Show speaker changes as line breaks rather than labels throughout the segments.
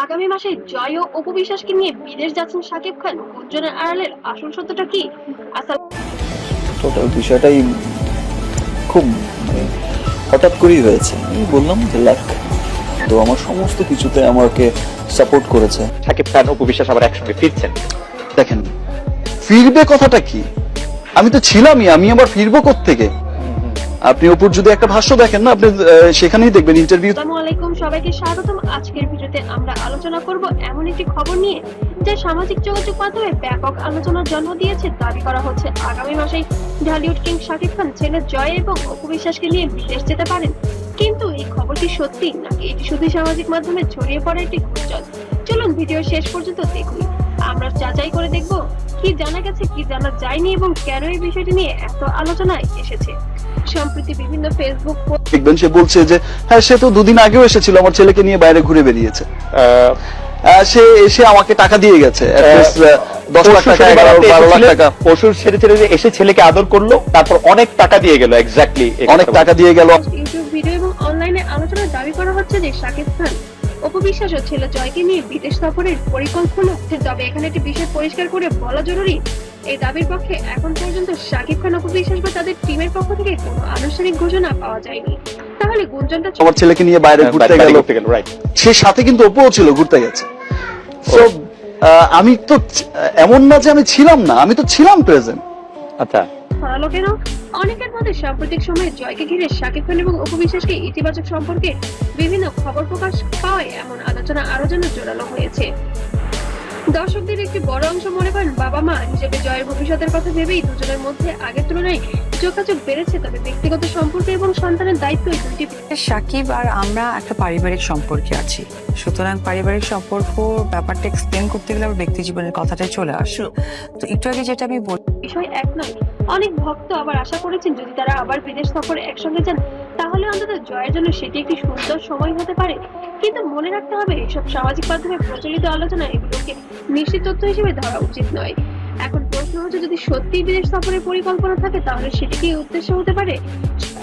আগামী মাসে জয় ও অপু বিশ্বাসকে নিয়ে বিদেশ যাচ্ছেন শাকিব খান। গুঞ্জনের আড়ালের আসল সত্যটা কি?
টোটাল বিষয়টাই খুব হঠাৎ করেই হয়েছে। আমি বললাম যে লাক, তো আমার সমস্ত কিছুতে আমাকে সাপোর্ট করেছে।
শাকিব খান অপু বিশ্বাস আবার একসঙ্গে ফিরছেন।
দেখেন, ফিরবে কথাটা কি? আমি তো ছিলামই, আমি আবার ফিরবো কোত্থেকে? আপনি অপুর যদি একটা ভাষ্য দেখেন না, আপনি সেখানেই দেখবেন ইন্টারভিউ।
আসসালামু আলাইকুম, সবাইকে স্বাগতম। আজকের ভিডিওতে আমরা আলোচনা করব এমন একটি খবর নিয়ে যা সামাজিক যোগাযোগ মাধ্যমে ব্যাপক আলোচনার জন্ম দিয়েছে। দাবি করা হচ্ছে আগামী মাসেই ঢালিউড কিং শাকিব খান ছেলে জয় এবং অপু বিশ্বাসকে নিয়ে বিদেশ যেতে পারেন। কিন্তু এই খবরটি সত্যি নাকি এটি শুধু সামাজিক মাধ্যমে ছড়িয়ে পড়া একটি গুঞ্জন? চলুন ভিডিও শেষ পর্যন্ত দেখুন। আমরা যাচাই করে দেখব কি জানা গেছে, কি জানা যায়নি এবং কেন এই বিষয়টি নিয়ে এত আলোচনায় এসেছে। সম্প্রতি বিভিন্ন ফেসবুক
দেখবেন সে বলছে যে হ্যাঁ, সে তো দুদিন আগেও এসেছিল, আমার ছেলেকে নিয়ে বাইরে ঘুরে বেরিয়েছে। সে এসে আমাকে টাকা দিয়ে গেছে, 10 লাখ টাকা, 11-12 লাখ টাকা।
পশুর ছেড়ে ছেড়ে যে এসে ছেলেকে আদর করলো, তারপর অনেক টাকা দিয়ে গেল। এক্স্যাক্টলি
অনেক টাকা দিয়ে গেল।
ইউটিউব ভিডিও এবং অনলাইনে আলোচনায় দাবি করা হচ্ছে যে শাকিব খান অপু বিশ্বাস ও ছেলে জয়কে নিয়ে বিদেশ সফরের পরিকল্পনা। তবে এখানে একটি বিষয় পরিষ্কার করে বলা জরুরি, এই দাবির পক্ষে এখন পর্যন্ত শাকিব খান অপু বিশ্বাস বা তাদের টিমের পক্ষ থেকে কোনো আনুষ্ঠানিক ঘোষণা পাওয়া যায়নি। তাহলে গুঞ্জনটা
আমার ছেলেকে নিয়ে বাইরে ঘুরতে গেল,
রাইট।
সে সাথে কিন্তু অপুও ছিল, ঘুরতে গেছে। সো আমি তো এমন না যে আমি ছিলাম না, আমি তো ছিলাম প্রেজেন্ট।
আচ্ছা,
ছড়ালো কেন? অনেকের মধ্যে সাম্প্রতিক সময়ে জয়কে ঘিরে শাকিব খান এবং অপু বিশ্বাসকে ইতিবাচক সম্পর্কে বিভিন্ন খবর প্রকাশ পাওয়ায় এমন আলোচনা আরো যেন জোরালো হয়েছে। দর্শকদের একটি বড় অংশ মনে করেন বাবা মা হিসেবে জয়ের ভবিষ্যতের কথা ভেবেই দুজনের মধ্যে আগের তুলনায় যোগাযোগ বেড়েছে। তবে ব্যক্তিগত সম্পর্ক এবং সন্তানের দায়িত্ব এই দুইটি।
শাকিব আর আমরা একটা পারিবারিক সম্পর্কে আছি, সুতরাং পারিবারিক সম্পর্ক ব্যাপারটা এক্সপ্লেন করতে গেলে আমার ব্যক্তি জীবনের কথাটাই চলে আসে। তো একটু আগে যেটা আমি
বিষয় এক নয়। অনেক ভক্ত আবার আশা করেছেন যদি তারা আবার বিদেশ সফরে একসঙ্গে যান তাহলে অন্তত জয়ের জন্য সেটি একটি সুন্দর সময় হতে পারে। কিন্তু মনে রাখতে হবে, এসব সামাজিক মাধ্যমে প্রচলিত আলোচনা এগুলোকে নিশ্চিত তথ্য হিসেবে ধরা উচিত নয়। এখন প্রশ্ন হচ্ছে, যদি সত্যি বিদেশ সফরের পরিকল্পনা থাকে তাহলে সেটি কি উদ্দেশ্য হতে পারে?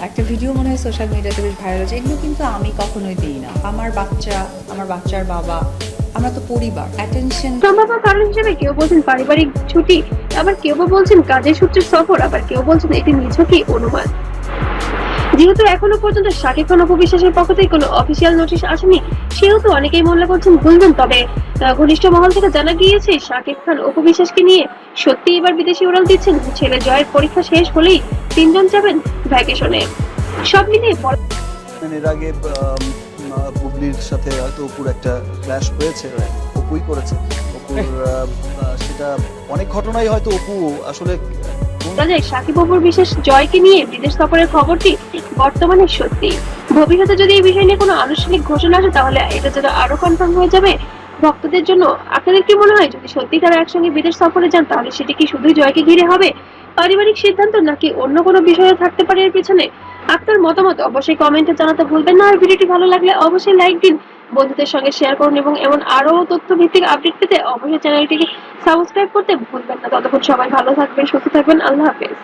একটা ভিডিও মনে হয় সোশ্যাল মিডিয়াতে বেশ ভাইরাল হচ্ছে, এগুলো কিন্তু আমি কখনোই দিই না। আমার বাচ্চা, আমার বাচ্চার বাবা, আমরা তো পরিবার, অ্যাটেনশন।
সম্ভাব্য কারণ হিসেবে কেউ বলছেন পারিবারিক ছুটি, আবার কেউ বলছেন কাজের সূত্রে সফর, আবার কেউ বলছেন এটি নিছকই অনুমান। যেহেতু এখনো পর্যন্ত শাকিব খান অপু বিশ্বাসের পক্ষ থেকে কোনো অফিসিয়াল নোটিশ আসেনি, সেহেতু অনেকেই মনে করছেন গুঞ্জন। তবে ঘনিষ্ঠ মহল থেকে জানা গিয়েছে শাকিব খান অপু বিশ্বাসকে নিয়ে সত্যি এবার বিদেশি উড়াল দিচ্ছেন। ছেলে জয়ের পরীক্ষা শেষ হলেই তিনজন যাবেন ভ্যাকেশনে। সব মিলিয়ে
এর আগে বুবলির সাথে হয়তো অপুর একটা ক্ল্যাশ হয়েছে, অপুই করেছে। অপুর সেটা অনেক ঘটনাই হয়তো অপু আসলে
শাকিব অপুর বিশেষ জয়কে নিয়ে বিদেশ সফরের খবরটি বর্তমানে সত্যি। ভবিষ্যতে যদি এই বিষয় নিয়ে কোনো আনুষ্ঠানিক ঘোষণা আসে তাহলে এটা যেন আরো কনফার্ম হয়ে যাবে ভক্তদের জন্য। আপনাদের কি মনে হয়, যদি সত্যি তারা একসঙ্গে বিদেশ সফরে যান তাহলে সেটি কি শুধুই জয়কে ঘিরে হবে, পারিবারিক সিদ্ধান্ত, নাকি অন্য কোনো বিষয় থাকতে পারে এর পিছনে? আপনার মতামত অবশ্যই কমেন্টে জানাতে ভুলবেন না। আর ভিডিওটি ভালো লাগলে অবশ্যই লাইক দিন, বন্ধুদের সঙ্গে শেয়ার করুন এবং এমন আরো তথ্য ভিত্তিক আপডেট পেতে অবশ্যই চ্যানেলটিকে সাবস্ক্রাইব করতে ভুলবেন না। ততক্ষণ সবাই ভালো থাকবেন, সুস্থ থাকবেন। আল্লাহ হাফেজ।